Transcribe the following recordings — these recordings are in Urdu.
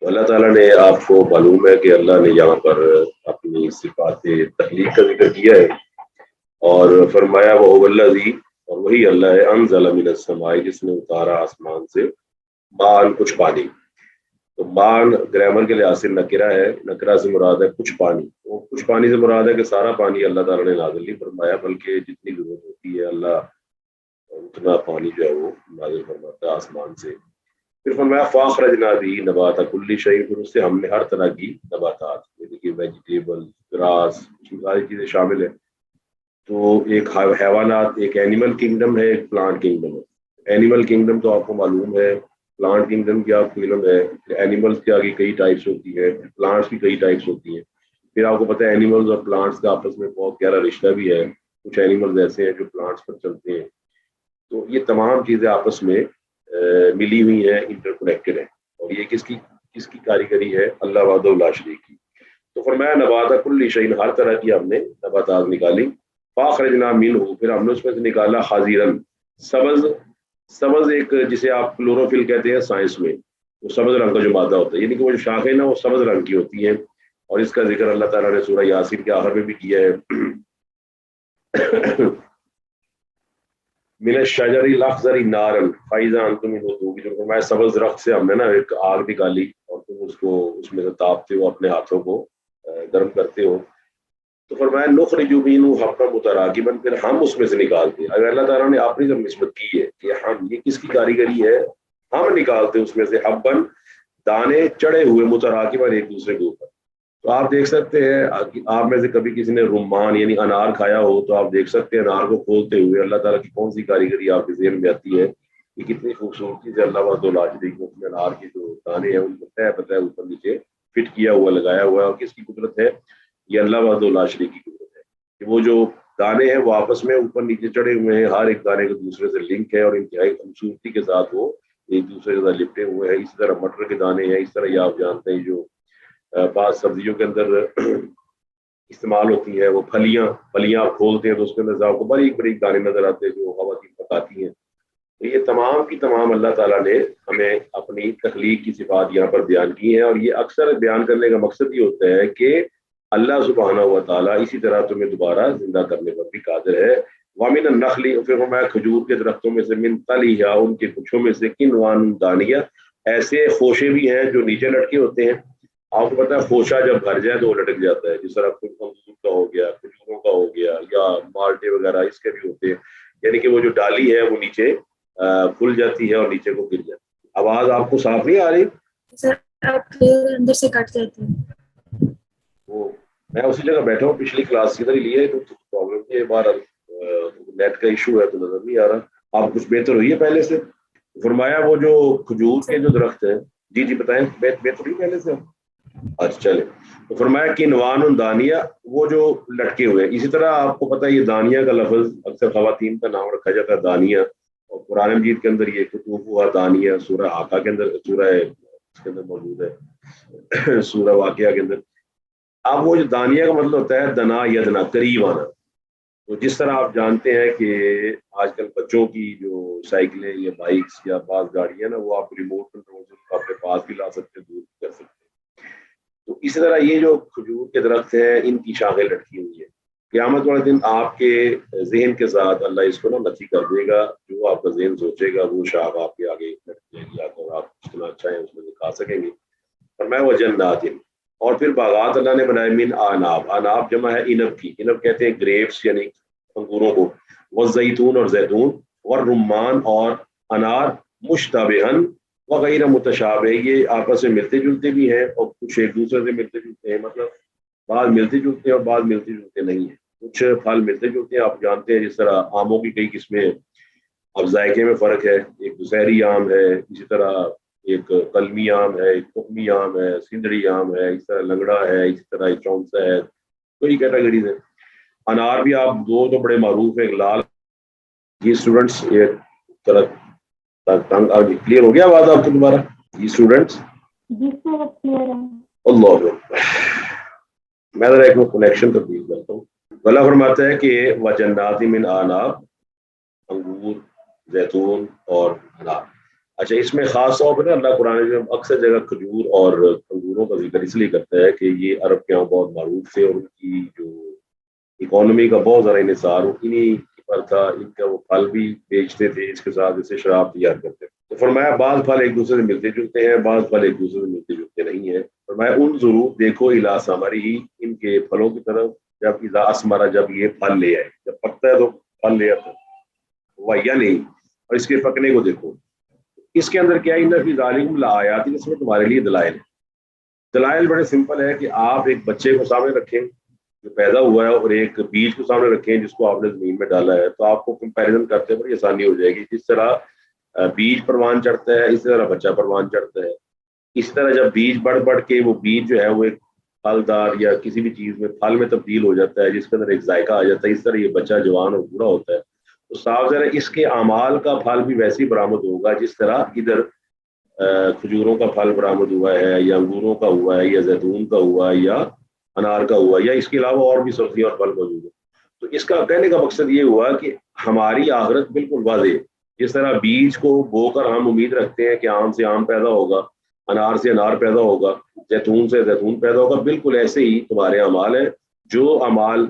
تو اللہ تعالیٰ نے آپ کو معلوم ہے کہ اللہ نے یہاں پر اپنی صفات تخلیق کا ذکر کیا ہے اور فرمایا وہ الذی، اور وہی اللہ ہے انزل من السماء، جس نے اتارا آسمان سے مان کچھ پانی. تو مان گرامر کے لحاظ سے نکرہ ہے، نکرہ سے مراد ہے کچھ پانی. وہ کچھ پانی سے مراد ہے کہ سارا پانی اللہ تعالیٰ نے نازل نہیں فرمایا، بلکہ جتنی ضرورت ہوتی ہے اللہ اتنا پانی جو ہے وہ نازل فرماتا ہے آسمان سے. پھر فرمایا فاخرجنا بھی نبات کل شیء، پھر اس سے ہم نے ہر طرح کی نباتات، یعنی کہ ویجیٹیبل، گراس، ساری چیزیں شامل ہیں. تو ایک حیوانات، ایک اینیمل کنگڈم ہے، ایک پلانٹ کنگڈم ہے. اینیمل کنگڈم تو آپ کو معلوم ہے، پلانٹ کنگڈم کی آپ کو علم ہے. اینیملس کی آگے کئی ٹائپس ہوتی ہے، پلانٹس کی کئی ٹائپس ہوتی ہیں. پھر آپ کو پتہ ہے اینیملز اور پلانٹس کا آپس میں بہت گہرا رشتہ بھی ہے. کچھ اینیملز ایسے ہیں جو پلانٹس پر چلتے ہیں. تو یہ تمام چیزیں آپس میں ملی ہوئی ہیں، انٹر کنیکٹڈ ہیں. اور یہ کس کی کاریگری ہے؟ اللہ وحدہ لا شریک کی. تو فرمایا نبات کل شیء، ہر طرح کی ہم نے نباتات نکالی. فاخرجنا منہ، پھر ہم نے اس میں سے نکالا خاضرن، سبز. سبز ایک جسے آپ کلوروفل کہتے ہیں سائنس میں، وہ سبز رنگ کا جو مادہ ہوتا ہے، یعنی کہ وہ جو شاخیں نا وہ سبز رنگ کی ہوتی ہیں. اور اس کا ذکر اللہ تعالیٰ نے سورہ یاسین کے آخر میں بھی کیا ہے. من الشجر الاخضر نارا فاذا انتم منه توقدون، فرمایا سبز درخت سے ہم نے نا ایک آگ نکالی اور تم اس کو اس میں سے تاپتے ہو، اپنے ہاتھوں کو گرم کرتے ہو. تو فرمایا نخرج منہ حبا متراکبا، پھر ہم اس میں سے نکالتے ہیں. اگر اللہ تعالیٰ نے اپنی جب نسبت کی ہے کہ ہم، یہ کس کی کاریگری ہے؟ ہم نکالتے اس میں سے حبن، دانے چڑھے ہوئے، متراکبا، ایک دوسرے کے اوپر. تو آپ دیکھ سکتے ہیں، آپ میں سے کبھی کسی نے رمان یعنی انار کھایا ہو تو آپ دیکھ سکتے ہیں انار کو کھولتے ہوئے اللہ تعالیٰ کی کون سی کاریگری آپ کے ذہن میں آتی ہے کہ کتنی خوبصورتی سے اللہ وحدہ لا شریک نے اس میں انار کے جو دانے ہیں ان کو طے پتہ ہے اوپر نیچے فٹ کیا ہوا، لگایا ہوا ہے. اور کس کی قدرت ہے؟ یہ اللہ وحدہ لا شریک کی قدرت ہے کہ وہ جو دانے ہیں وہ آپس میں اوپر نیچے چڑھے ہوئے ہیں، ہر ایک دانے کو دوسرے سے لنک ہے اور انتہائی خوبصورتی کے ساتھ وہ ایک دوسرے کے ساتھ لپٹے ہوئے ہیں. اسی طرح مٹر کے دانے ہیں، اس طرح یہ آپ جانتے ہیں جو بعض سبزیوں کے اندر استعمال ہوتی ہے، وہ پھلیاں آپ کھولتے ہیں تو اس کے اندر آپ کو باریک باریک دانے نظر آتے ہیں جو خواتین پکاتی ہیں. تو یہ تمام کی تمام اللہ تعالیٰ نے ہمیں اپنی تخلیق کی صفات یہاں پر بیان کی ہیں. اور یہ اکثر بیان کرنے کا مقصد یہ ہوتا ہے کہ اللہ سبحانہ و تعالیٰ اسی طرح تمہیں دوبارہ زندہ کرنے پر بھی قادر ہے. وامن النخل، پھر فرمایا کھجور کے درختوں میں سے، من طلعها، ان کے گچھوں میں سے، قنوان دانیہ، ایسے خوشے بھی ہیں جو نیچے لٹکے ہوتے ہیں. آپ کو پتا ہے خوشہ جب بھر جائے تو وہ لٹک جاتا ہے، جس طرح انگور کا ہو گیا، کھجوروں کا ہو گیا، یا مالٹے وغیرہ اس کے بھی ہوتے ہیں. یعنی کہ وہ جو ڈالی ہے وہ نیچے کھل جاتی ہے اور نیچے کو گر جاتی ہے. آواز آپ کو صاف نہیں آ رہی؟ سر آپ اندر سے کٹ جاتے ہیں. وہ میں اسی جگہ بیٹھا ہوں، پچھلی کلاس کی طرح لی ہے تو پرابلم ہے، بار نیٹ کا ایشو ہے تو نظر نہیں آ رہا. آپ کچھ بہتر ہوئی ہے پہلے سے؟ فرمایا وہ جو کھجور کے جو درخت ہیں، جی بتائیں، بہتر ہوئی پہلے سے؟ اچھا چلے. تو فرمایا کہ نوان دانیہ، وہ جو لٹکے ہوئے. اسی طرح آپ کو پتہ ہے یہ دانیہ کا لفظ اکثر خواتین کا نام رکھا جاتا ہے دانیہ. اور قرآن مجید کے اندر یہ قطوفها دانیہ، سورہ آقا کے اندر، سورہ اس کے اندر موجود ہے، سورہ واقعہ کے اندر. اب وہ جو دانیہ کا مطلب ہوتا ہے دنا یدنا، قریب آنا. تو جس طرح آپ جانتے ہیں کہ آج کل بچوں کی جو سائیکلیں یا بائکس یا بعض گاڑیاں نا، وہ آپ ریموٹ کنٹرول سے اپنے پاس بھی لا سکتے ہیں، دور بھی کر سکتے ہیں. تو اسی طرح یہ جو کھجور کے درخت ہیں ان کی شاخیں لٹکی ہوئی ہیں. قیامت والے دن آپ کے ذہن کے ساتھ اللہ اس کو نا نفی کر دے گا. جو آپ کا ذہن سوچے گا وہ شاخ آپ کے آگے لٹک جائے گی، اور آپ جتنا اچھا ہے اس میں دکھا سکیں گے. اور میں وہ جنات، اور پھر باغات اللہ نے بنائے من آناب. آناب جمع ہے انب کی، انب کہتے ہیں گریپس یعنی انگوروں کو. وہ زیتون، اور زیتون، اور رمان، اور انار، مشتبہن وغیرہ متشابہ، یہ آپس میں ملتے جلتے بھی ہیں اور کچھ ایک دوسرے سے ملتے جلتے ہیں. مطلب بعض ملتے جلتے ہیں اور بعض ملتے جلتے نہیں ہیں. کچھ پھل ملتے جلتے ہیں، آپ جانتے ہیں، جس طرح آموں کی کئی قسمیں ہیں، اب ذائقے میں فرق ہے. ایک دسہری آم ہے، اسی طرح ایک قلمی آم ہے، ایک ککمی آم ہے، سندڑی آم ہے، اس طرح لنگڑا ہے، اسی طرح ایک چونسا ہے. کئی کیٹیگریز ہیں. انار بھی آپ دو تو بڑے معروف ہیں، ایک لال. یہ اسٹوڈنٹس ایک طرح کلیئر ہو گیا آواز آپ کو دوبارہ؟ یہ اسٹوڈنٹس اللہ میں ذرا ایک کنیکشن تبدیل کرتا ہوں. اللہ فرماتا ہے کہ وجنات من آناب، انگور، زیتون اور انار. اچھا، اس میں خاص طور پر نا اللہ قرآن میں اکثر جگہ کھجور اور انگوروں کا ذکر اس لیے کرتا ہے کہ یہ عرب کے یہاں بہت معروف تھے، اور ان کی جو اکانومی کا بہت زیادہ انحصار انہیں پر تھا، ان کا وہ پھل بھی بیچتے تھے، اس کے ساتھ اسے شراب تیار کرتے تھے۔ تو فرمایا بعض پھل ایک دوسرے سے ملتے جلتے ہیں، بعض پھل ایک دوسرے سے ملتے جلتے نہیں ہیں۔ فرمایا ان ضرور دیکھو الا ثمرہ، ان کے پھلوں کی طرف، جب اذا اثمر، جب یہ پھل لے آئے، جب پکتا ہے تو پھل لے آتا ہے، وہ یا نہیں، اور اس کے پکنے کو دیکھو۔ اس کے اندر کیا ان فی ذالکم لآیات، اس میں تمہارے لیے دلائل ہیں۔ دلائل بڑے سمپل ہے کہ آپ ایک بچے کو سامنے رکھیں جو پیدا ہوا ہے، اور ایک بیج کو سامنے رکھیں جس کو آپ نے زمین میں ڈالا ہے، تو آپ کو کمپیریزن کرتے بڑی آسانی ہو جائے گی۔ جس طرح بیج پروان چڑھتا ہے، اسی طرح بچہ پروان چڑھتا ہے۔ اسی طرح جب بیج بڑھ بڑھ کے وہ بیج جو ہے وہ ایک پھلدار یا کسی بھی چیز میں پھل میں تبدیل ہو جاتا ہے جس کے اندر ایک ذائقہ آ جاتا ہے، اس طرح یہ بچہ جوان اور بوڑھا ہوتا ہے، تو صاف ظاہر ہے اس کے اعمال کا پھل بھی ویسے ہی برآمد ہوگا جس طرح ادھر کھجوروں کا پھل برآمد ہوا ہے، یا انگوروں کا ہوا ہے، یا زیتون کا ہوا ہے، یا انار کا ہوا ہے، یا اس کے علاوہ اور بھی سبزیاں اور پھل موجود ہیں۔ تو اس کا کہنے کا مقصد یہ ہوا کہ ہماری آخرت بالکل واضح ہے۔ جس طرح بیج کو بو کر ہم امید رکھتے ہیں کہ آم سے آم پیدا ہوگا، انار سے انار پیدا ہوگا، زیتون سے زیتون پیدا ہوگا، بالکل ایسے ہی تمہارے اعمال ہیں۔ جو اعمال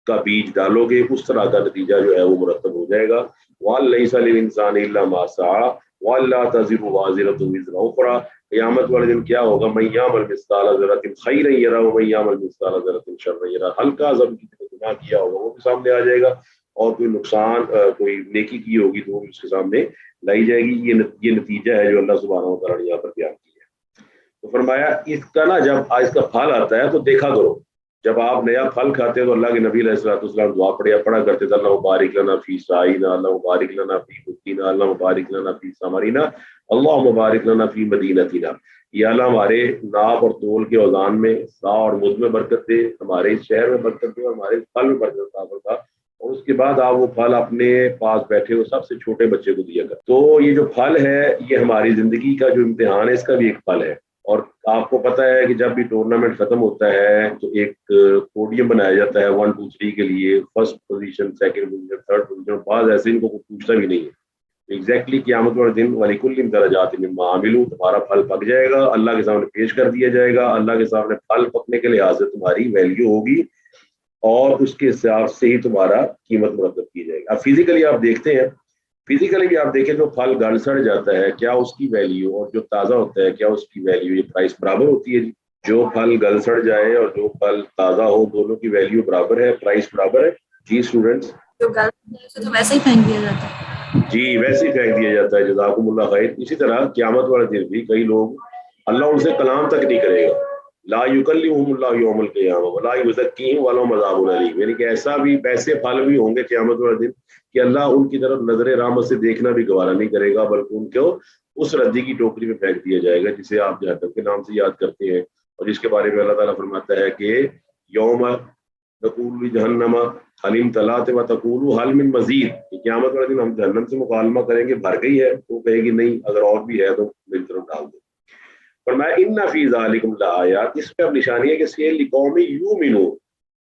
کا بیج ڈالو گے اس طرح کا نتیجہ جو ہے وہ مرتب ہو جائے گا۔ وَلَيْسَ لِلْإِنسَانِ إِلَّا مَا سَعَىٰ وَأَلَّا تَزِرُ وَازِرَةٌ وِزْرَ أُخْرَىٰ۔ قیامت والے دن کیا ہوگا؟ مَن يَعْمَلْ مِثْقَالَ ذَرَّةٍ خَيْرًا يَرَهُ وَمَن يَعْمَلْ مِثْقَالَ ذَرَّةٍ شَرًّا يَرَهُ۔ ہلکا ضرب کی گناہ کیا ہوگا وہ بھی سامنے آ جائے گا، اور کوئی نقصان کوئی نیکی کی ہوگی تو وہ بھی اس کے سامنے لائی جائے گی۔ یہ نتیجہ ہے جو اللہ سبحانہ و تعالیٰ نے یہاں پر بیان کیا ہے۔ تو فرمایا اس کا نا جب اس کا پھل آتا ہے تو دیکھا کرو۔ جب آپ نیا پھل کھاتے ہیں تو اللہ کے نبی علیہ الصلوۃ والسلام دعا پڑھا کرتے تھے، اللہ مبارک لنا فی سعینا، اللہ مبارک لنا فی بستینا، اللہ مبارک لنا فی ثمرنا، اللہ مبارک لنا فی مدینتنا۔ یا اللہ ہمارے ناپ اور تول کے اوزان میں، سا اور مد میں برکت دے، ہمارے اس شہر میں برکت دے، اور ہمارے پھل میں برکت عطا فرما۔ اور اس کے بعد آپ وہ پھل اپنے پاس بیٹھے ہوئے سب سے چھوٹے بچے کو دیا کر۔ تو یہ جو پھل ہے یہ ہماری زندگی کا جو امتحان ہے اس کا بھی ایک پھل ہے۔ اور آپ کو پتہ ہے کہ جب بھی ٹورنامنٹ ختم ہوتا ہے تو ایک پوڈیم بنایا جاتا ہے 1 2 3 کے لیے، first position, second position, third position, بعض ایسے ان کو کوئی پوچھتا بھی نہیں ہے۔ ایگزیکٹلی قیامت والے دن وَلِكُلٍّ دَرَجَاتٍ مِّمَّا عَمِلُوا، تمہارا پھل پک جائے گا، اللہ کے سامنے پیش کر دیا جائے گا۔ اللہ کے سامنے پھل پکنے کے لحاظ سے تمہاری ویلیو ہوگی، اور اس کے حساب سے ہی تمہارا قیمت مرتب کی جائے گی۔ اب فزیکلی آپ دیکھتے ہیں، فزیکلی بھی آپ دیکھیں جو پھل گل سڑ جاتا ہے کیا اس کی ویلیو، اور جو تازہ ہوتا ہے کیا اس کی ویلیو، یہ پرائس برابر ہوتی ہے؟ جی، جو پھل گل سڑ جائے اور جو پھل تازہ ہو دونوں کی ویلیو برابر ہے، پرائس برابر ہے؟ جی اسٹوڈینٹس، جو گل تو ویسے ہی پھینک دیا جاتا ہے۔ جی ویسے ہی پھینک دیا جاتا ہے، جزاکم اللہ خیر۔ اسی طرح قیامت والے دن بھی کئی لوگ اللہ ان سے کلام تک نہیں کرے گا، لا یکلمہم اللہ یوم القیامہ ولا یزکیہم ولہم عذاب علیم، یعنی کہ ایسا بھی ویسے پھل بھی ہوں گے قیامت والے دن کہ اللہ ان کی طرف نظر رحمت سے دیکھنا بھی گوارا نہیں کرے گا، بلکہ ان کو اس ردی کی ٹوکری میں پھینک دیا جائے گا جسے آپ جہنم کے نام سے یاد کرتے ہیں، اور جس کے بارے میں اللہ تعالیٰ فرماتا ہے کہ یوم نقول جہنم حل امتلأت وتقول حل من مزید، قیامت والے دن ہم جہنم سے مکالمہ کریں گے بھر گئی ہے، تو کہے گی نہیں اگر اور بھی ہے تو میری طرف ڈال دو۔ فرمایا ان فی ذالکم لآیات، اس پہ اب نشانی ہے کہ اس کے لقوم یؤمنون۔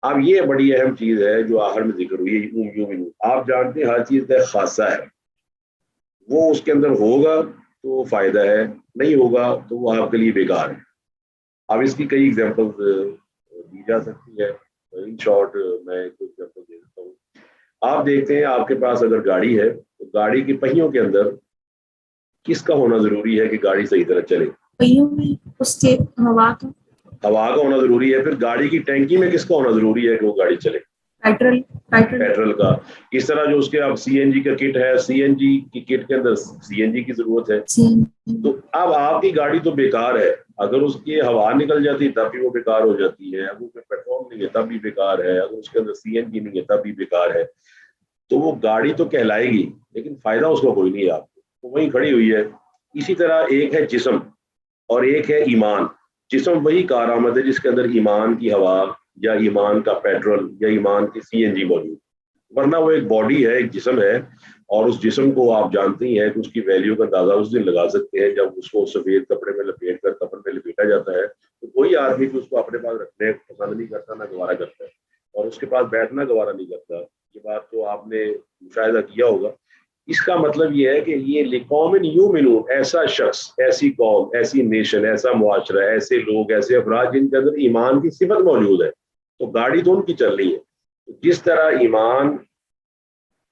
اب یہ بڑی اہم چیز ہے جو آخر میں ذکر ہوئی ہے، یؤمنون۔ آپ جانتے ہیں ہر چیز کا ایک خاصہ ہے، وہ اس کے اندر ہوگا تو فائدہ ہے، نہیں ہوگا تو وہ آپ کے لیے بیکار ہے۔ اب اس کی کئی ایگزامپل دی جا سکتی ہے، ان شارٹ میں کوئی ایگزامپل دے دیتا ہوں۔ آپ دیکھتے ہیں آپ کے پاس اگر گاڑی ہے تو گاڑی کی پہیوں کے اندر کس کا ہونا ضروری ہے کہ گاڑی صحیح طرح چلے؟ پہیوں میں اس کے ہوا کا، ہوا کا ہونا ضروری ہے۔ پھر گاڑی کی ٹینکی میں کس کا ہونا ضروری ہے کہ وہ گاڑی چلے؟ پیٹرول کا۔ اس طرح جو اس کے اب سی این جی کا کٹ ہے، سی این جی کی کٹ کے اندر سی این جی کی ضرورت ہے۔ تو اب آپ کی گاڑی تو بیکار ہے، اگر اس کی ہوا نکل جاتی تب بھی وہ بیکار ہو جاتی ہے، اگر اس میں پیٹرول نہیں ہے تب بھی بیکار ہے، اگر اس کے اندر سی این جی نہیں ہے تب بھی بیکار ہے۔ تو وہ گاڑی تو کہلائے گی لیکن فائدہ اس کا کوئی نہیں ہے آپ کو، وہ وہیں کھڑی ہوئی ہے۔ اسی طرح ایک ہے جسم اور ایک ہے ایمان۔ جسم وہی کارآمد ہے جس کے اندر ایمان کی ہوا یا ایمان کا پیٹرول یا ایمان کی سی این جی موجود، ورنہ وہ ایک باڈی ہے، ایک جسم ہے، اور اس جسم کو آپ جانتے ہی ہیں کہ اس کی ویلیو کا اندازہ اس دن لگا سکتے ہیں جب اس کو سفید کپڑے میں لپیٹ کر کفن میں لپیٹا جاتا ہے، تو کوئی آدمی بھی اس کو اپنے پاس رکھنے پسند نہیں کرتا، نہ گوارا کرتا ہے، اور اس کے پاس بیٹھنا گوارا نہیں کرتا۔ یہ بات تو آپ نے مشاہدہ کیا ہوگا۔ اس کا مطلب یہ ہے کہ یہ لقوم یؤمنون، ایسا شخص، ایسی قوم، ایسی نیشن، ایسا معاشرہ، ایسے لوگ، ایسے افراد جن کے اندر ایمان کی صفت موجود ہے، تو گاڑی تو ان کی چل رہی ہے۔ جس طرح ایمان،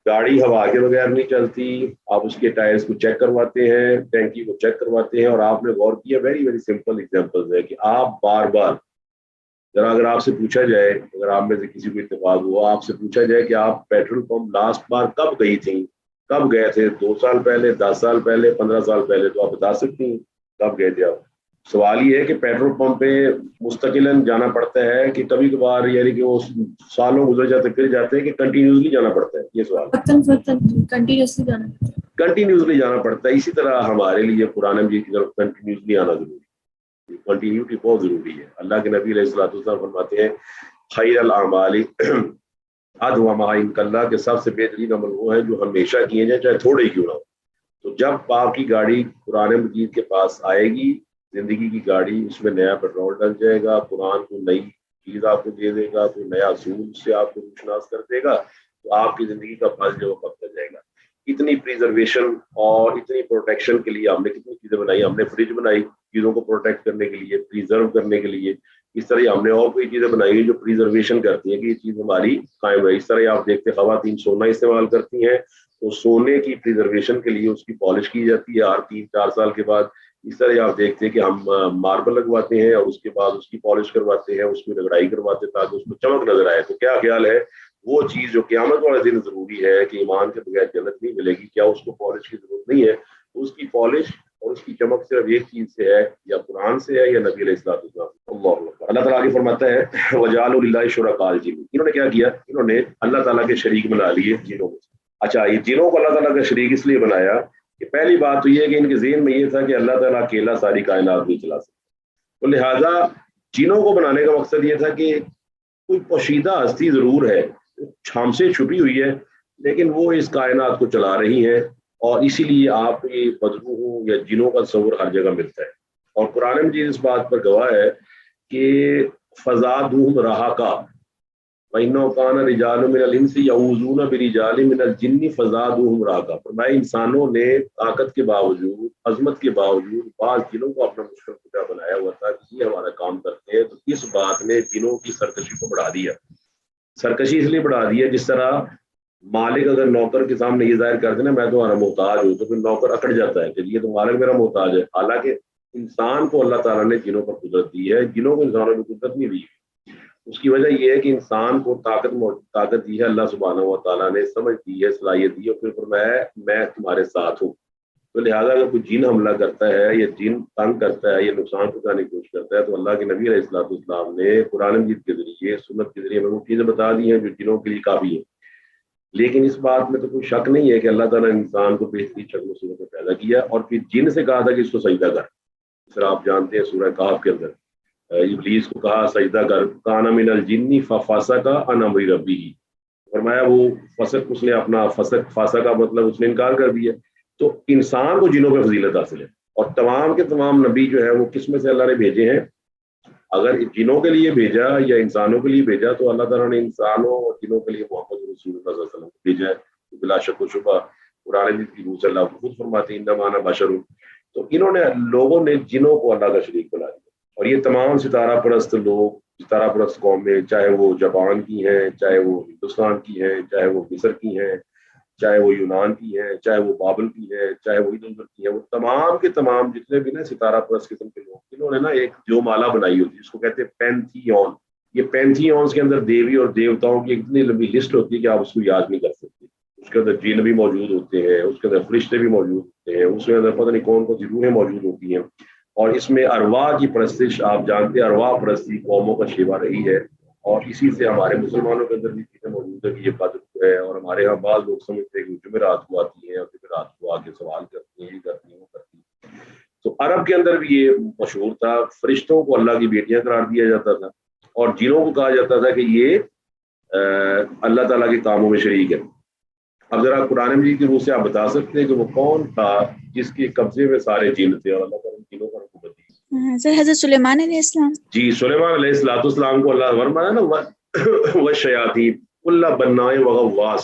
گاڑی ہوا کے بغیر نہیں چلتی، آپ اس کے ٹائرز کو چیک کرواتے ہیں، ٹینکی کو چیک کرواتے ہیں، اور آپ نے غور کیا، ویری ویری سمپل ایگزامپل ہے کہ آپ بار بار، ذرا اگر آپ سے پوچھا جائے، اگر آپ میں سے کسی کو اتفاق ہوا، آپ سے پوچھا جائے کہ آپ پیٹرول پمپ لاسٹ بار کب گئی تھیں، کب گئے تھے، 2 سال پہلے، 10 سال پہلے، 15 سال پہلے، تو آپ بتا سکتی ہیں کب گئے تھے آپ۔ سوال یہ ہے کہ پیٹرول پمپ پہ مستقلاً جانا پڑتا ہے کہ کبھی کبھار، یعنی کہ وہ سالوں گزر جاتے پھر جاتے ہیں، کہ کنٹینیوسلی جانا پڑتا ہے؟ یہ سوال کنٹینیوسلی جانا پڑتا ہے، کنٹینیوسلی جانا پڑتا ہے۔ اسی طرح ہمارے لیے قرآن مجید کی طرف کنٹینیوسلی آنا ضروری ہے، کنٹینیوٹی بہت ضروری ہے۔ اللہ کے نبی علیہ الصلوۃ والسلام فرماتے ہیں خیر الاعمال ادومها عند اللہ، کے سب سے بہترین عمل وہ ہے جو ہمیشہ کیے جائیں، چاہے تھوڑے ہی کیوں نہ ہو۔ تو جب آپ کی گاڑی قرآن مجید کے پاس آئے گی، زندگی کی گاڑی، اس میں نیا پیٹرول ڈل جائے گا، قرآن کو نئی چیز آپ کو دے دے گا، کوئی نیا اصول سے آپ کو روشناس کر دے گا، تو آپ کی زندگی کا پھل جو پکتا جائے گا۔ اتنی پریزرویشن اور اتنی پروٹیکشن کے لیے ہم نے کتنی چیزیں بنائی، ہم نے فریج بنائی چیزوں کو پروٹیکٹ کرنے کے لیے، پریزرو کرنے کے لیے۔ اس طرح ہم نے اور کوئی چیزیں بنائی ہیں جو پریزرویشن کرتی ہیں کہ یہ چیز ہماری قائم رہے۔ اس طرح آپ دیکھتے خواتین سونا استعمال کرتی ہیں، تو سونے کی پریزرویشن کے لیے اس کی پالش کی جاتی ہے ہر 3-4 سال کے بعد۔ اس طرح آپ دیکھتے ہیں کہ ہم ماربل لگواتے ہیں اور اس کے بعد اس کی پالش کرواتے ہیں، اس میں رگڑائی کرواتے ہیں تاکہ اس میں چمک نظر آئے۔ تو کیا خیال ہے، وہ چیز جو قیامت والے دن ضروری ہے کہ ایمان کے بغیر جنت نہیں ملے گی، کیا اس کو پالش کی ضرورت نہیں ہے؟ تو اس کی پالش اور اس کی چمک صرف ایک چیز سے ہے، یا قرآن سے ہے یا نبی علیہ الصلوۃ والسلام۔ اللہ تعالیٰ آگے فرماتا ہے وَجَعَلُوا لِلَّهِ شُرَكَاءَ الْجِنِّ، انہوں نے کیا کیا، انہوں نے اللہ تعالیٰ کے شریک بنا لیے جنوں میں۔ اچھا، یہ جنوں کو اللہ تعالیٰ کا شریک اس لیے بنایا کہ پہلی بات تو یہ ہے کہ ان کے ذہن میں یہ تھا کہ اللہ تعالیٰ اکیلا ساری کائنات نہیں چلا سکتا، تو لہٰذا جنوں کو بنانے کا مقصد یہ تھا کہ کوئی پوشیدہ ہستی ضرور ہے، ہم سے چھپی ہوئی ہے، لیکن وہ اس کائنات کو چلا رہی ہے، اور اسی لیے آپ کو یہ بدروحوں یا جنوں کا تصور ہر جگہ ملتا ہے۔ اور قرآن مجید اس بات پر گواہ ہے کہ فزادہم رہقا وَإِنَّهُ كَانَ رِجَالٌ مِنَ الْإِنسِ يَعُوذُونَ بِرِجَالٍ مِنَ الْجِنِّ فَزَادُوهُمْ رَهقًا۔ فرمایا انسانوں نے طاقت کے باوجود، عظمت کے باوجود، بعض جنوں کو اپنا مشکل کشا بنایا ہوا تھا کہ یہ ہمارا کام کرتے ہیں، تو اس بات نے جنوں کی سرکشی کو بڑھا دیا۔ سرکشی اس لیے بڑھا دی ہے، جس طرح مالک اگر نوکر کے سامنے یہ ظاہر کر دینا میں تمہارا محتاج ہوں، تو پھر نوکر اکڑ جاتا ہے کہ یہ تو مالک میرا محتاج ہے۔ حالانکہ انسان کو اللہ تعالیٰ نے جنوں پر قدرت دی ہے، جنوں کو انسانوں میں قدرت نہیں دی۔ اس کی وجہ یہ ہے کہ انسان کو طاقت دی ہے اللہ سبحانہ و تعالیٰ نے، سمجھ دی ہے، صلاحیت دی ہے، اور پھر فرمایا میں تمہارے ساتھ ہوں۔ تو لہٰذا اگر کوئی جن حملہ کرتا ہے یا جن تنگ کرتا ہے یا نقصان پہنچانے کی کوشش کرتا ہے، تو اللہ کے نبی علیہ الصلوۃ والسلام نے قرآن مجید کے ذریعے، سنت کے ذریعے میں وہ چیزیں بتا دی ہیں جو جنوں کے لیے کافی ہیں۔ لیکن اس بات میں تو کوئی شک نہیں ہے کہ اللہ تعالیٰ نے انسان کو بہترین شکل و صورت میں پیدا کیا، اور پھر جن سے کہا تھا کہ اس کو سجدہ کر۔ پھر آپ جانتے ہیں سورہ کہف کے اندر ابلیس کو کہا سجدہ کر، کان من الجن ففسق عن امر ربہ، فرمایا وہ فسق، اس نے اپنا فسق کا مطلب اس نے انکار کر دیا۔ تو انسان کو جنوں پہ فضیلت حاصل ہے، اور تمام کے تمام نبی جو ہے وہ کس میں سے اللہ نے بھیجے ہیں؟ اگر جنوں کے لیے بھیجا یا انسانوں کے لیے بھیجا، تو اللہ تعالیٰ نے انسانوں اور جنوں کے لیے محمد رسول اللہ صلی اللہ علیہ وسلم کو بھیجا ہے، بلا شک و شبہ قرآن مجید کی روح سے اللہ خود فرماتے ہیں انما انا بشر۔ تو انہوں نے، لوگوں نے جنوں کو اللہ کا شریک بنا دیا، اور یہ تمام ستارہ پرست لوگ، ستارہ پرست قومیں، چاہے وہ جاپان کی ہیں، چاہے وہ ہندوستان کی ہیں، چاہے وہ مصر کی ہیں، چاہے وہ یونان کی ہے، چاہے وہ بابل کی ہے، چاہے وہ ادھر ادھر کی ہے، وہ تمام کے تمام جتنے بھی نا ستارہ پرست قسم کے لوگ، انہوں نے نا ایک جو مالا بنائی ہوتی ہے جس کو کہتے ہیں پینتھیون۔ یہ پینتھیونس کے اندر دیوی اور دیوتاؤں کی اتنی لمبی لسٹ ہوتی ہے کہ آپ اس کو یاد نہیں کر سکتے۔ اس کے اندر جن بھی موجود ہوتے ہیں، اس کے اندر فرشتے بھی موجود ہوتے ہیں، اس کے اندر پتہ نہیں کون کون سی روحیں موجود ہوتی ہیں، اور اس میں ارواح کی پرستش، آپ جانتے ہیں ارواح پرستی قوموں کا شیوا رہی ہے، اور اسی سے ہمارے مسلمانوں کے اندر بھی چیزیں موجود ہے کہ یہ قدر ہے۔ اور ہمارے یہاں بعض لوگ سمجھتے ہیں کہ جمعرات کو آتی ہیں اور جمعرات کو آ کے سوال کرتی ہیں، یہ کرتی ہیں، وہ کرتی ہیں۔ تو عرب کے اندر بھی یہ مشہور تھا، فرشتوں کو اللہ کی بیٹیاں قرار دیا جاتا تھا، اور جنوں کو کہا جاتا تھا کہ یہ اللہ تعالیٰ کے کاموں میں شریک ہے۔ اب ذرا قرآن مجید کی روح سے آپ بتا سکتے ہیں کہ وہ کون تھا جس کے قبضے میں سارے جن تھے اور اللہ تعالیٰ نے جنوں کا حکومت دی؟ سر حضرت سلیمان علیہ السلام۔ جی، سلیمان علیہ السلام کو اللہ فرمایا نا وَالشَّيَاطِينَ كُلَّ بَنَّاءٍ وَغَوَّاصٍ،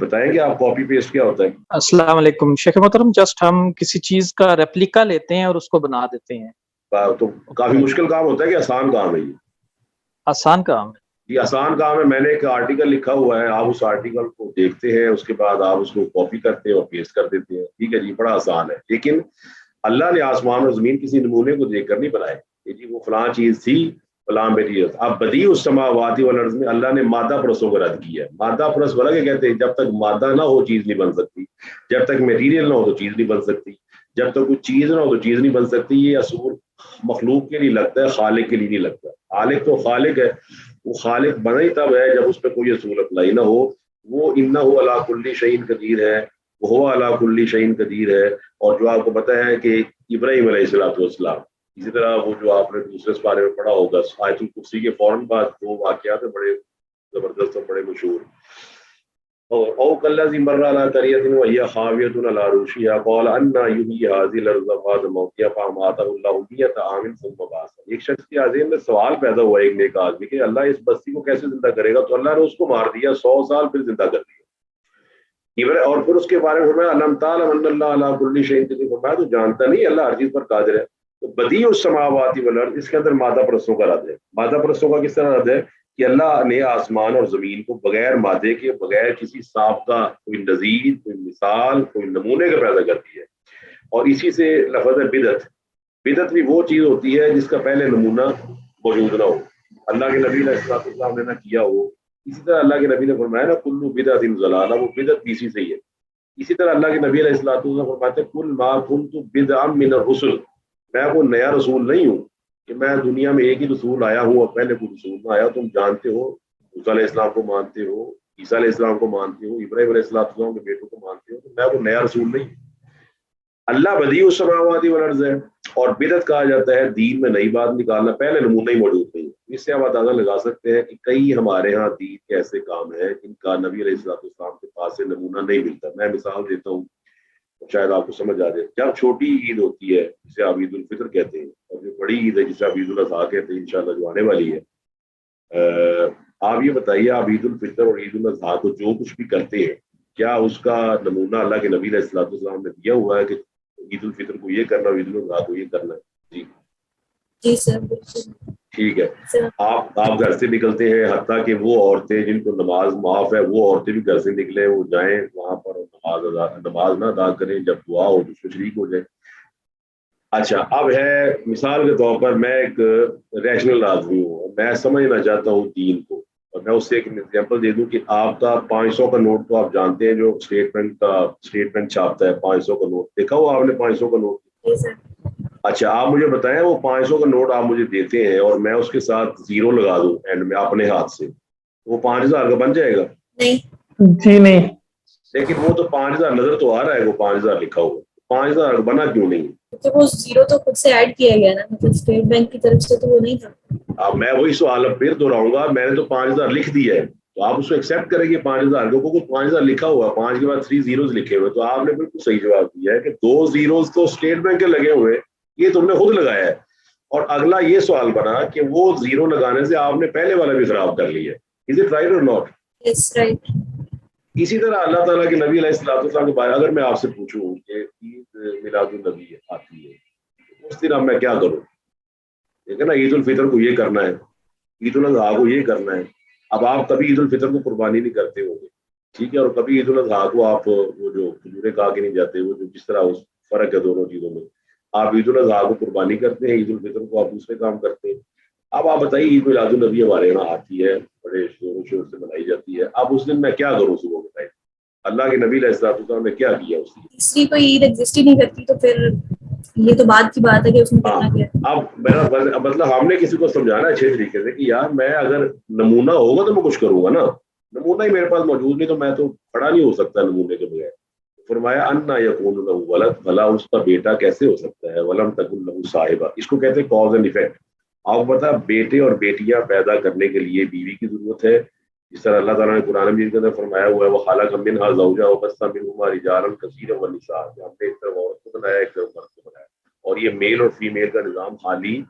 بتائیں کہ آپ کاپی پیسٹ کیا ہوتا ہے؟ السلام علیکم شیخ محترم، جسٹ ہم کسی چیز کا ریپلیکا لیتے ہیں اور اس کو بنا دیتے ہیں. تو کافی مشکل کام ہوتا ہے کہ آسان کام ہے یہ؟ آسان کام ہے. یہ آسان کام ہے. میں نے ایک آرٹیکل لکھا ہوا ہے, آپ اس آرٹیکل کو دیکھتے ہیں, اس کے بعد آپ اس کو کاپی کرتے ہیں اور پیسٹ کر دیتے ہیں. ٹھیک ہے جی, بڑا آسان ہے. لیکن اللہ نے آسمان اور زمین کسی نمونے کو دیکھ کر نہیں بنائے کہ جی وہ فلاں چیز تھی, فلاں میٹیریل. اب بدیع السماوات والارض میں اللہ نے مادہ پرستوں کو رد کیا ہے. مادہ پرست والا کیا کہتے ہیں, جب تک مادہ نہ ہو چیز نہیں بن سکتی, جب تک میٹیریل نہ ہو تو چیز نہیں بن سکتی, جب تک کوئی چیز نہ ہو تو چیز نہیں بن سکتی. یہ اصول مخلوق کے لیے لگتا ہے, خالق کے لیے نہیں لگتا. خالق تو خالق ہے, وہ خالق بنا ہی تب ہے جب اس پہ کوئی اصول اپلائی نہ ہو. وہ انہ علی کل شیء قدیر ہے, وہ علی کل شیء قدیر ہے. اور جو آپ کو پتہ ہے کہ ابراہیم علیہ السلام, اسی طرح وہ جو آپ نے دوسرے بارے میں پڑھا ہوگا آیت الکرسی کے فوراً بعد دو واقعات ہیں بڑے زبردست اور بڑے مشہور. او کالذی مر علی قریۃ وہی خاویۃ علی عروشها قال انا یحیی هذه الارض بعد موتها فاماتہ اللہ مئۃ عام ثم بعثہ. ایک شخص کے ذہن میں سوال پیدا ہوا ایک نیک آدمی کہ اللہ اس بستی کو کیسے زندہ کرے گا, تو اللہ نے اس کو مار دیا, 100 سال پھر زندہ کر دیا. اور پھر اس کے بارے میں فرمایا الم تعلم ان اللہ علی کل شیء قدیر, فرمایا تو جانتا نہیں اللہ ہر چیز پر قادر ہے. تو بدیع السماوات والارض, اس کے اندر مادہ پرستوں کا رد ہے. مادہ پرستوں کا کس طرح رد ہے کہ اللہ نے آسمان اور زمین کو بغیر مادے کے, بغیر کسی سابقہ, کوئی نظیر, کوئی مثال, کوئی نمونے کا پیدا کر دیا ہے. اور اسی سے لفظ ہے بدعت. بدعت بھی وہ چیز ہوتی ہے جس کا پہلے نمونہ موجود نہ ہو, اللہ کے نبی علیہ السلام نے نہ کیا ہو. اسی طرح اللہ کے نبی نے فرمایا نا کل بدعت ضلالہ, وہ بدعت بھی اسی سے ہی ہے. اسی طرح اللہ کے نبی علیہ السلام فرماتے ہیں کل ما کنت بدعا من الرسل, میں کوئی نیا رسول نہیں ہوں کہ میں دنیا میں ایک ہی رسول آیا ہوں اور پہلے کوئی رسول نہ آیا. تم جانتے ہو موسیٰ علیہ السلام کو مانتے ہو, عیسیٰ علیہ السلام کو مانتے ہو, ابراہیم علیہ السلام کے بیٹوں کو مانتے ہو, تو میں کوئی نیا رسول نہیں ہوں. اللہ بدیع السماوات والارض ہے. اور بدعت کہا جاتا ہے دین میں نئی بات نکالنا, پہلے نمونہ ہی موجود نہیں. اس سے آپ اندازہ لگا سکتے ہیں کہ کئی ہمارے ہاں دین کے ایسے کام ہیں جن کا نبی علیہ السلام کے پاس سے نمونہ نہیں ملتا. میں مثال دیتا ہوں, شاید آپ کو سمجھ آ جائے. جب چھوٹی عید ہوتی ہے جسے آپ عید الفطر کہتے ہیں, اور جو بڑی عید ہے جسے آپ عید الاضحیٰ کہتے ہیں انشاءاللہ جو آنے والی ہے, آپ یہ بتائیے آپ عید الفطر اور عید الاضحیٰ کو جو کچھ بھی کرتے ہیں, کیا اس کا نمونہ اللہ کے نبی علیہ السلام نے دیا ہوا ہے کہ عید الفطر کو یہ کرنا, عید الاضحیٰ کو یہ کرنا ہے؟ جی جی سر بالکل. ٹھیک ہے. آپ گھر سے نکلتے ہیں, حتیٰ کہ وہ عورتیں جن کو نماز معاف ہے وہ عورتیں بھی گھر سے نکلیں, وہ جائیں وہاں پر نماز نہ ادا کریں, جب دعا ہو تو شریک ہو جائیں. اچھا, اب ہے مثال کے طور پر میں ایک ریشنل آدمی ہوں, میں سمجھنا چاہتا ہوں دین کو, اور میں اس سے ایک ایگزامپل دے دوں کہ آپ کا 500 کا نوٹ تو آپ جانتے ہیں جو اسٹیٹ بینک چھاپتا ہے, 500 کا نوٹ دیکھا ہوا آپ نے, 500 کا نوٹ. جی سر. اچھا, آپ مجھے بتائیں وہ 500 کا نوٹ آپ مجھے دیتے ہیں اور میں اس کے ساتھ زیرو لگا دوں اینڈ میں اپنے ہاتھ سے, وہ 5000 کا بن جائے گا؟ نہیں جی نہیں. لیکن وہ تو 5000 نظر تو آ رہا ہے, وہ 5000 لکھا ہوا, 5000 بنا کیوں نہیں؟ کیونکہ وہ زیرو تو خود سے ایڈ کیا گیا نا, مطلب اسٹیٹ بینک کی طرف سے تو وہ نہیں تھا. اب میں وہی سوال اب پھر دہراؤں گا, میں نے تو 5000 لکھ دیا ہے, تو آپ اس کو ایکسیپٹ کریں گے 5000 کو, کچھ 5000 لکھا ہوا, 5 کے بعد 3 زیروز لکھے ہوئے, تو آپ نے بالکل صحیح جواب دیا ہے کہ 2 زیروز تو اسٹیٹ بینک کے لگے ہوئے, یہ تم نے خود لگایا ہے. اور اگلا یہ سوال بنا کہ وہ زیرو لگانے سے آپ نے پہلے والا بھی خراب کر لیا ہے. از اٹ رائٹ اور ناٹ؟ Yes right. اسی طرح اللہ تعالیٰ کے نبی علیہ السلام کے بارے اگر میں آپ سے پوچھوں کہ عید میلاد النبی آتی ہے, اس دن اب میں کیا کروں؟ ٹھیک ہے نا, عید الفطر کو یہ کرنا ہے, عید الاضحیٰ کو یہ کرنا ہے. اب آپ کبھی عید الفطر کو قربانی نہیں کرتے ہوں گے, ٹھیک ہے, اور کبھی عید الاضحیٰ کو آپ وہ جو کھجوریں کھا کے نہیں جاتے, وہ جو جس طرح فرق ہے دونوں چیزوں میں, آپ عید الاضحیٰ کو قربانی کرتے ہیں, عید الفطر کو آپ دوسرے کام کرتے ہیں. اب آپ بتائیے عید میلاد النبی ہمارے یہاں آتی ہے, بڑے شور و شور سے منائی جاتی ہے, اب اس دن میں کیا کروں؟ صبح بتائیے اللہ کے نبی علیہ السلام نے کیا کیا اس دن؟ تیسری کوئی عید ایگزسٹ ہی نہیں کرتی, تو پھر یہ تو بات کی بات ہے کہ اس میں کرنا کیا ہے. اب میرا مطلب ہم نے کسی کو سمجھانا اچھے طریقے سے کہ یار میں اگر نمونہ ہوگا تو میں کچھ کروں گا نا, نمونہ ہی میرے پاس موجود نہیں تو میں تو کھڑا نہیں ہو سکتا نمونے کے بغیر. فرمایا انا یکون لہ ولد, بھلا اس کا بیٹا کیسے ہو سکتا ہے, ولم تکن لہ صاحبہ, اس کو کہتے ہیں کاز اینڈ ایفیکٹ. آپ کو پتا بیٹے اور بیٹیاں پیدا کرنے کے لیے بیوی کی ضرورت ہے, جس طرح اللہ تعالیٰ نے قرآن مجید کے اندر فرمایا ہوا ہے وہ خلق منہا زوجہا وبث منہما رجالا کثیرا ونساء, ہم نے ایک طرف عورت کو بنایا ایک طرف مرد کو بنایا. اور یہ میل اور فیمیل کا نظام خالی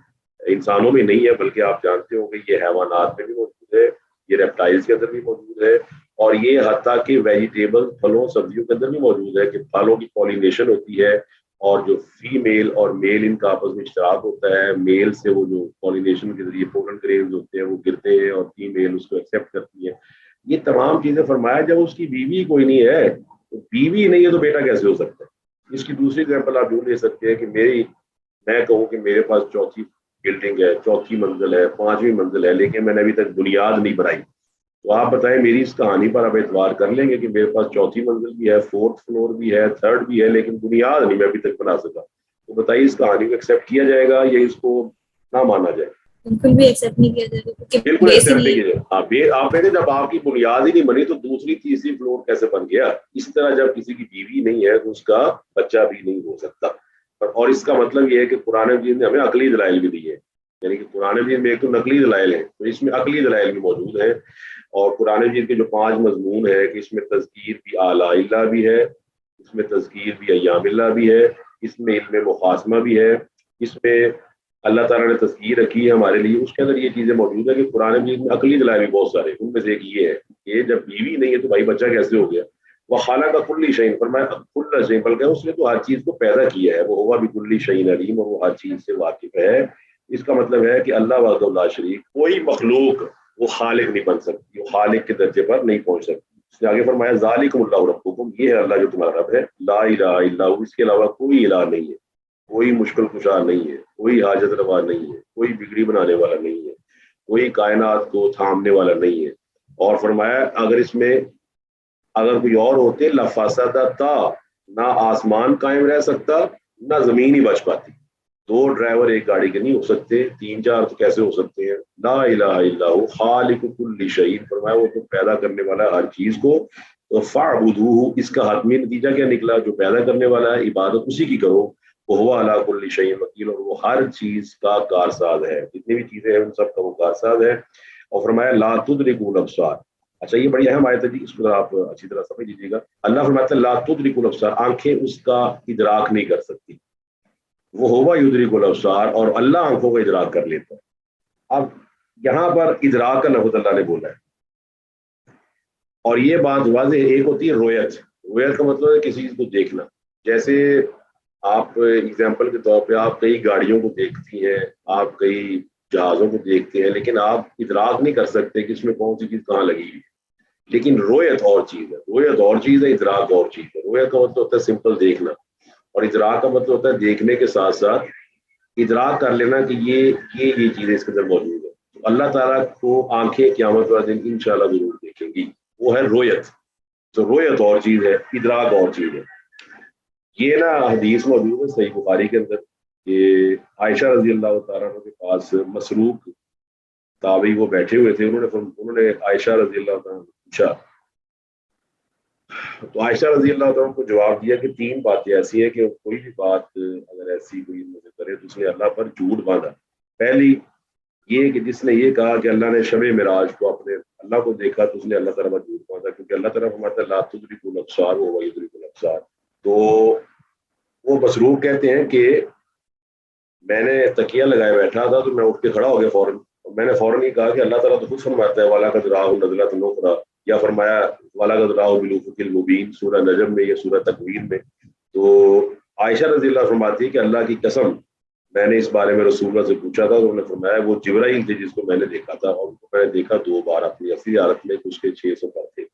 انسانوں میں نہیں ہے, بلکہ آپ جانتے ہو کہ یہ حیوانات میں بھی موجود ہے, یہ ریپٹائلز کے اندر بھی موجود ہے, اور یہ حتیٰ کہ ویجیٹیبل پھلوں سبزیوں کے اندر بھی موجود ہے کہ پھلوں کی پولینیشن ہوتی ہے اور جو فیمیل اور میل ان کا آپس میں اشتراک ہوتا ہے، میل سے وہ جو پولینیشن کے ذریعے پولن گرینز ہوتے ہیں وہ گرتے ہیں اور فیمیل اس کو ایکسیپٹ کرتی ہے. یہ تمام چیزیں فرمایا. جب اس کی بیوی کوئی نہیں ہے تو بیوی نہیں ہے تو بیٹا کیسے ہو سکتا ہے؟ اس کی دوسری ایگزامپل آپ یوں لے سکتے ہیں کہ میں کہوں کہ میرے پاس چوتھی بلڈنگ ہے، چوتھی منزل ہے، پانچویں منزل ہے، لیکن میں نے ابھی تک بنیاد نہیں بنائی. تو آپ بتائیں میری اس کہانی پر آپ اعتبار کر لیں گے کہ میرے پاس چوتھی منزل بھی ہے، فورتھ فلور بھی ہے، تھرڈ بھی ہے، لیکن بنیاد نہیں میں ابھی تک بنا سکا. تو بتائیے اس کہانی کو ایکسیپٹ کیا جائے گا یا اس کو نہ مانا جائے؟ بالکل بھی ایکسیپٹ نہیں کیا جائے گا کیونکہ بالکل بیس ہی ایکسیپٹ نہیں نہیں کیا جائے. آپ کہتے جب آپ کی بنیاد ہی نہیں بنی تو دوسری تیسری فلور کیسے بن گیا؟ اس طرح جب کسی کی بیوی نہیں ہے تو اس کا بچہ بھی نہیں ہو سکتا. اور اس کا مطلب یہ ہے کہ قرآن مجید نے ہمیں عقلی دلائل بھی دی ہے. یعنی کہ قرآن مجید میں ایک تو نقلی دلائل ہے، تو اس میں عقلی دلائل بھی موجود ہیں. اور قرآن مجید کے جو 5 مضمون ہے کہ اس میں تذکیر بھی اعلیٰ اللہ بھی ہے، اس میں تذکیر بھی ایام اللہ بھی ہے، اس میں علم مخاصمہ بھی ہے، اس میں اللہ تعالیٰ نے تذکیر رکھی ہے ہمارے لیے. اس کے اندر یہ چیزیں موجود ہیں کہ قرآن مجید میں عقلی دلائل بھی بہت سارے. ان میں سے ایک یہ ہے کہ جب بیوی نہیں ہے تو بھائی بچہ کیسے ہو گیا؟ وہ خالہ کا کلی شعین فرمایا کل شعین، بلکہ اس نے تو ہر چیز کو پیدا کیا ہے. وہ ہوا بھی کلی شعین علیم، اور وہ ہر چیز سے واقف ہے. اس کا مطلب ہے کہ اللہ وحدہ لا شریک کوئی مخلوق وہ خالق نہیں بن سکتی، وہ خالق کے درجے پر نہیں پہنچ سکتی. اس نے آگے فرمایا ذالکم اللہ ربکم، یہ ہے اللہ جو تمہارا رب ہے، لا الہ الا ہو، اس کے علاوہ کوئی الہ نہیں ہے، کوئی مشکل کشا نہیں ہے، کوئی حاجت روا نہیں ہے، کوئی بگڑی بنانے والا نہیں ہے، کوئی کائنات کو تھامنے والا نہیں ہے. اور فرمایا اگر کوئی اور ہوتے لفسدتا، نہ آسمان قائم رہ سکتا نہ زمین ہی بچ پاتی. 2 ڈرائیور ایک گاڑی کے نہیں ہو سکتے، 3 4 تو کیسے ہو سکتے ہیں؟ لا الہ الا ہو خالق کل شیء، فرمایا وہ تو پیدا کرنے والا ہے ہر چیز کو. تو فاعبدوہ، اس کا حتمی نتیجہ کیا نکلا؟ جو پیدا کرنے والا ہے عبادت اسی کی کرو. وہ علی کل شیء وکیل، اور وہ ہر چیز کا کارساز ہے. جتنی بھی چیزیں ہیں ان سب کا وہ کارساز ہے. اور فرمایا لا تدرکوا الابصار. اچھا یہ بڑی اہم آیت ہے جی، اس کو آپ اچھی طرح سمجھ لیجیے گا. اللہ فرماتا ہے لا تدرکوا الابصار، آنکھیں اس کا ادراک نہیں کر سکتی. وہ ہوا یدرک الابصار، اور اللہ آنکھوں کو ادراک کر لیتا ہے. اب یہاں پر ادراک کا لفظ اللہ نے بولا ہے، اور یہ بات واضح ہے. ایک ہوتی ہے رویت. رویت کا مطلب ہے کسی چیز کو دیکھنا. جیسے آپ ایگزامپل کے طور پہ آپ کئی گاڑیوں کو دیکھتی ہیں، آپ کئی جہازوں کو دیکھتے ہیں، لیکن آپ ادراک نہیں کر سکتے کہ اس میں کون سی چیز کہاں لگی ہوئی ہے. لیکن رویت اور چیز ہے، رویت اور چیز ہے، ادراک اور چیز ہے. رویت کا مطلب ہوتا ہے سمپل دیکھنا، اور ادراک کا مطلب ہوتا ہے دیکھنے کے ساتھ ساتھ ادراک کر لینا کہ یہ چیزیں اس کے اندر موجود ہے. تو اللہ تعالیٰ کو آنکھیں قیامت والے دن انشاءاللہ ضرور دیکھیں گی. وہ ہے رویت. تو رویت اور چیز ہے، ادراک اور چیز ہے. یہ نا حدیث موجود ہے صحیح بخاری کے اندر کہ عائشہ رضی اللہ تعالیٰ عنہ کے پاس مسروق تابعی وہ بیٹھے ہوئے تھے. انہوں نے عائشہ رضی اللہ تعالیٰ عنہ پوچھا، تو عائشہ رضی اللہ تعالیٰ کو جواب دیا کہ 3 باتیں ایسی ہیں کہ کوئی بھی بات اگر ایسی کوئی مجھے کرے تو اس نے اللہ پر جھوٹ باندھا. پہلی یہ کہ جس نے یہ کہا کہ اللہ نے شب معراج کو اپنے اللہ کو دیکھا تو اس نے اللہ تعالیٰ پر جھوٹ باندھا، کیونکہ اللہ تعالیٰ فرماتا ہے لا تدرکوا الابصار وہو یدرک الابصار. تو وہ مسروق کہتے ہیں کہ میں نے تکیہ لگائے بیٹھا تھا تو میں اٹھ کے کھڑا ہو گیا فوراً. میں نے فوراً یہ کہا کہ اللہ تعالیٰ تو خود فرماتا ہے وَلَقَدْ رَآهُ نَزْلَةً أُخْرَىٰ، یا فرمایا وَلَقَدْ رَآهُ بِالْأُفُقِ الْمُبِينِ سورہ نجم میں یا سورہ تکویر میں. تو عائشہ رضی اللہ فرماتی ہے کہ اللہ کی قسم میں نے اس بارے میں رسول اللہ سے پوچھا تھا، تو انہوں نے فرمایا وہ جبرائیل تھے جس کو میں نے دیکھا تھا، اور میں نے دیکھا 2 بار اپنی اصلی حالت میں، اس کے 600 پر تھے.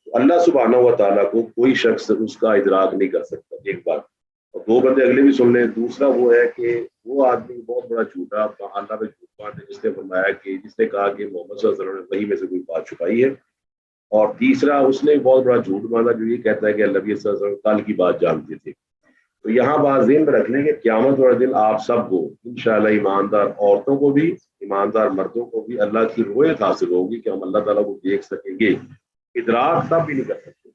اللہ سبحانہ و تعالیٰ کو کوئی شخص اس کا ادراک نہیں کر سکتا. ایک بات. اور 2 بندے اگلے بھی سن لیں. دوسرا وہ ہے کہ وہ آدمی بہت بڑا جھوٹا اللہ پہ جھوٹ باندھے جس نے فرمایا کہ جس نے کہا کہ محمد صلی اللہ علیہ وسلم نے وحی میں سے کوئی بات چھپائی ہے. اور تیسرا اس نے بہت بڑا جھوٹ باندھا جو یہ کہتا ہے کہ نبی صلی اللہ علیہ وسلم کل کی بات جانتے تھے. تو یہاں بات ذہن میں رکھ لیں کہ قیامت والے دن آپ سب کو انشاءاللہ ایماندار عورتوں کو بھی ایماندار مردوں کو بھی اللہ کی رویت حاصل ہوگی کہ ہم اللہ تعالیٰ کو دیکھ سکیں گے. ادراک تب بھی نہیں کر سکتے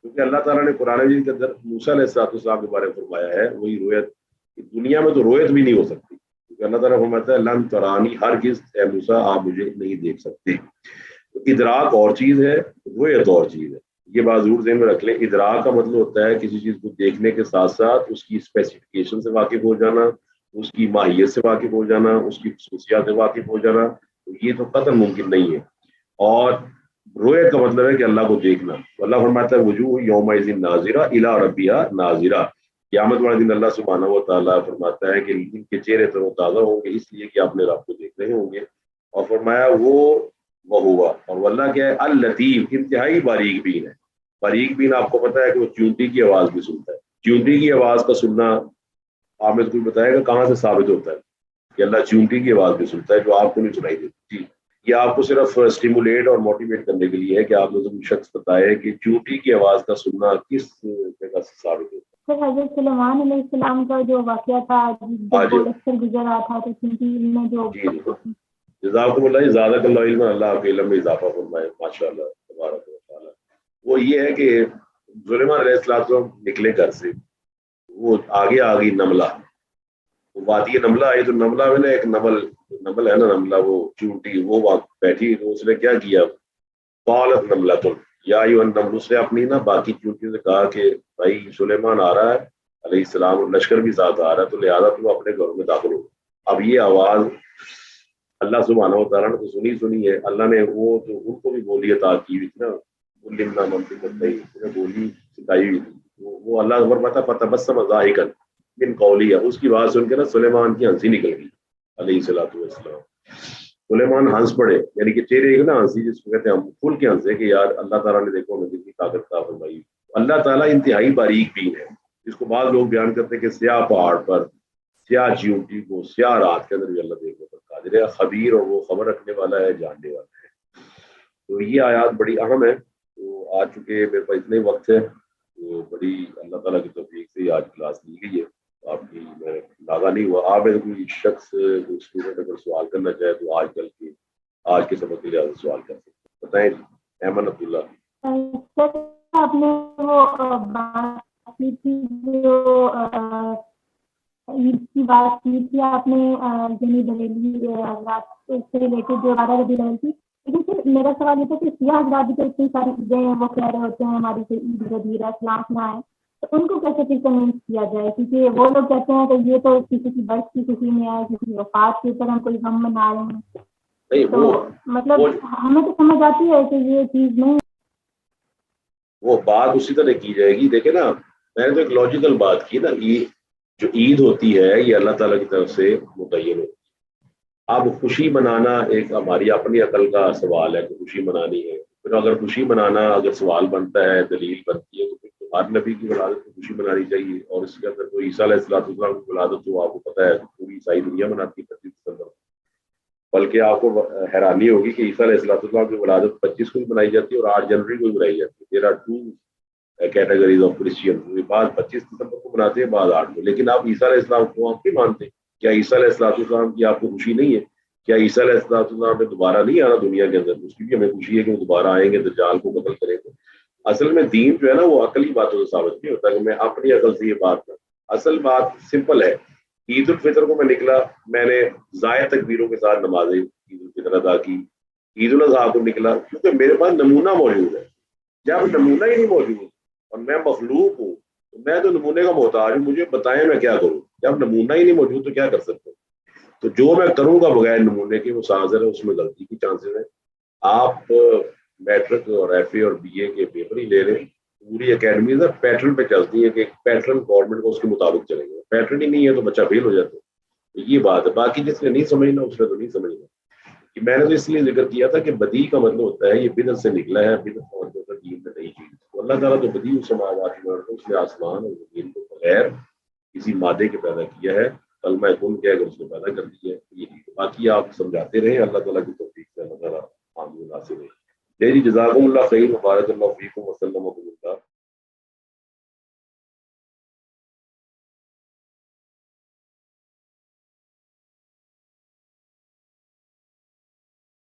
کیونکہ اللہ تعالیٰ نے قرآن مجید کے اندر موسیٰ علیہ السلام کے بارے میں فرمایا ہے وہی رویت. دنیا میں تو رویت بھی نہیں ہو سکتی کیونکہ اللہ تعالیٰ فرماتا ہے لن ترانی، ہرگز اے موسیٰ آپ مجھے نہیں دیکھ سکتے. تو ادراک اور چیز ہے، رویت اور چیز ہے. یہ بات ضرور ذہن میں رکھ لیں. ادراک کا مطلب ہوتا ہے کسی چیز کو دیکھنے کے ساتھ ساتھ اس کی اسپیسیفکیشن سے واقف ہو جانا، اس کی ماہیت سے واقف ہو جانا، اس کی خصوصیات سے واقف ہو جانا. تو یہ تو قطعاً ممکن نہیں ہے. اور رویت کا مطلب ہے کہ اللہ کو دیکھنا. اللہ فرماتا ہے وجوہ یومئذ ناظرہ الی ربہا ناظرہ. قیامت والے دن اللہ سبحانہ و تعالیٰ فرماتا ہے کہ ان کے چہرے تر و تازہ ہوں گے اس لیے کہ آپ نے رب کو دیکھ رہے ہوں گے. اور فرمایا وہ ہوا. اور اللہ کیا ہے؟ اللطیف، انتہائی باریک بین ہے. باریک بین آپ کو پتا ہے کہ وہ چونٹی کی آواز بھی سنتا ہے. چونٹی کی آواز کا سننا حامد کو بتائے گا کہاں سے ثابت ہوتا ہے کہ اللہ چونٹی کی آواز بھی سنتا ہے جو آپ کو نہیں سنائی دیتی. جی، یہ آپ کو صرف اسٹیمولیٹ اور موٹیویٹ کرنے کے لیے ہے کہ آپ نے شخص بتائے کہ چونٹی کی آواز کا سننا کس جگہ سے ثابت ہوتا ہے. سر حضرت سلیمان علیہ السلام کا جو واقعہ تھا جب وہ اکثر گزر رہا تھا تو چونٹی میں جو جزاکم اللہ، زیادہ اللہ علم، اللہ آپ کے علم میں اضافہ فرمائے ماشاء اللہ تبارک و تعالیٰ. وہ یہ ہے کہ سلیمان علیہ السلام نکلے گھر سے، وہ آگے آ گئی نملہ، وہ وادی نملہ آئی تو نملہ میں نا ایک نمل ہے نا نملہ، وہ چونٹی وہ بیٹھی. تو اس نے کیا کیا؟ قالت نملۃ یا ایھا النمل، اس نے اپنی نا باقی چونٹیوں سے کہا کہ بھائی سلیمان آ رہا ہے علیہ السلام، لشکر بھی ساتھ آ رہا ہے تو لہٰذا تم اپنے گھروں میں داخل ہو. اب یہ آواز اللہ سبحانہ و تعالیٰ نے تو سنی ہے. اللہ نے وہ جو ان کو بھی بولی عطا کی ہوئی تھی نا، علمنا منطق الطیر، بولی سکھائی ہوئی تھی، وہ اللہ فرماتا فتبسم ضاحکا من قولها. اس کی بات سن کے نا سلیمان کی ہنسی نکل گئی علیہ الصلوۃ والسلام. سلیمان ہنس پڑے، یعنی کہ چہرے ایک نا ہنسی جس کو کہتے ہیں ہم کھل کے ہنسے کہ یار اللہ تعالیٰ نے دیکھو ہمیں کتنی طاقت عطا فرمائی. اللہ تعالیٰ انتہائی باریک بین ہے، جس کو بعض لوگ بیان کرتے ہیں کہ سیاہ پہاڑ پر سیاہ چیونٹی کو سیاہ رات کے اندر بھی اللہ دیکھنے پر قادر ہے، خبیر، اور وہ خبر رکھنے والا ہے، جاننے والا ہے. تو یہ آیات بڑی اہم ہے. تو آج چونکہ میرے پاس اتنے وقت ہے تو بڑی اللہ تعالیٰ کی توفیق سے آج کلاس لی گئی ہے. آپ کی میں لاگا نہیں ہوا. آپ کوئی شخص کوئی اسٹوڈنٹ اگر سوال کرنا چاہے تو آج کے سبق کے لحاظ سے سوال کر سکتے ہیں. بتائیں جی. احمد عبداللہ. سر آپ نے وہ بات کی تھی جو عید کی بات کی تھی آپ نے، یعنی بریلی حضرات سے ریلیٹڈ جو 12 ربیع الاول کی. لیکن پھر میرا سوال یہ تھا کہ سیاہ حضرات بھی تو اتنی ساری چیزیں ہیں وہ کہہ رہے ہوتے ہیں ہماری سے عید غدیر اسلام نہ آئے، تو ان کو کیسے پھر کنوینس کیا جائے؟ کیونکہ وہ لوگ کہتے ہیں کہ یہ تو کسی کی برس کی خوشی میں آئے، کسی کی وفات کے اوپر ہم کوئی غم منا رہے ہیں. تو مطلب ہمیں تو سمجھ آتی ہے کہ یہ چیز نہیں. وہ بات اسی طرح کی جائے گی. دیکھیں نا، میں نے تو ایک لاجیکل بات کی نا، جو عید ہوتی ہے یہ اللہ تعالیٰ کی طرف سے متعین ہوتی ہے. اب خوشی منانا ایک ہماری اپنی عقل کا سوال ہے کہ خوشی منانی ہے. پھر اگر خوشی منانا اگر سوال بنتا ہے، دلیل بنتی ہے، تو پھر تو ہر نبی کی ولادت کو خوشی منانی چاہیے. اور اس کے اندر کوئی عیسیٰ علیہ السلام کی ولادت تو آپ کو پتہ ہے پوری عیسائی دنیا مناتی ہے 25 دسمبر. بلکہ آپ کو حیرانی ہوگی کہ عیسیٰ علیہ السلام کی ولادت 25 کو بھی منائی جاتی ہے اور 8 جنوری کو بھی منائی جاتی ہے. There are 2 categories of Christian. بعض 25 دسمبر کو مناتے ہیں، بعض 8 کو. لیکن آپ عیسیٰ علیہ السلام کو آپ نہیں مانتے. کیا عیسیٰ علیہ السلام کی آپ کو خوشی نہیں ہے؟ کیا عیسیٰ علیہ السلام نے دوبارہ نہیں آنا دنیا کے اندر؟ اس کی بھی ہمیں خوشی ہے کہ وہ دوبارہ آئیں گے، دجال کو قتل کریں گے. اصل میں دین جو ہے نا وہ عقلی باتوں سے ثابت نہیں ہوتا کہ میں اپنی عقل سے یہ بات کروں. اصل بات سمپل ہے. عید الفطر کو میں نکلا، میں نے زائد تکبیروں کے ساتھ نمازیں عید الفطر ادا کی. عید الاضحیٰ کو نکلا کیونکہ میرے پاس نمونہ موجود ہے. جب نمونہ ہی نہیں موجود اور میں مخلوق ہوں تو میں تو نمونے کا محتاج ہوں. مجھے بتائیں میں کیا کروں. جب نمونہ ہی نہیں موجود تو کیا کر سکتا ہوں؟ تو جو میں کروں گا بغیر نمونے کے وہ سازر ہے، اس میں غلطی کی چانسز ہیں. آپ میٹرک اور ایف اے اور بی اے کے پیپر ہی لے لیں. پوری اکیڈمیز پیٹرن پہ چلتی ہے کہ ایک پیٹرن گورنمنٹ کو اس کے مطابق چلیں گے. پیٹرن ہی نہیں ہے تو بچہ فیل ہو جاتا ہے. یہ بات ہے. باقی جس نے نہیں سمجھنا اس نے تو نہیں سمجھنا. کہ میں نے تو اس لیے ذکر کیا تھا کہ بدی کا مطلب ہوتا ہے یہ بدعت سے نکلا ہے. بدعت کا مطلب ہوتا ہے دین میں نئی چیز. تو اللہ تعالیٰ تو بدیع السماوات والارض، اس نے آسمان اور زمین کو بغیر کسی مادے کے پیدا کیا ہے. کلمہ کن کیا اگر اس نے پیدا کر دی ہے یہ. باقی آپ سمجھاتے رہیں. اللہ تعالیٰ کی توفیق سے اللہ تعالیٰ آمین ناصر رہے. جی جزاکم اللہ خیر. بارک اللہ فیکم وسلم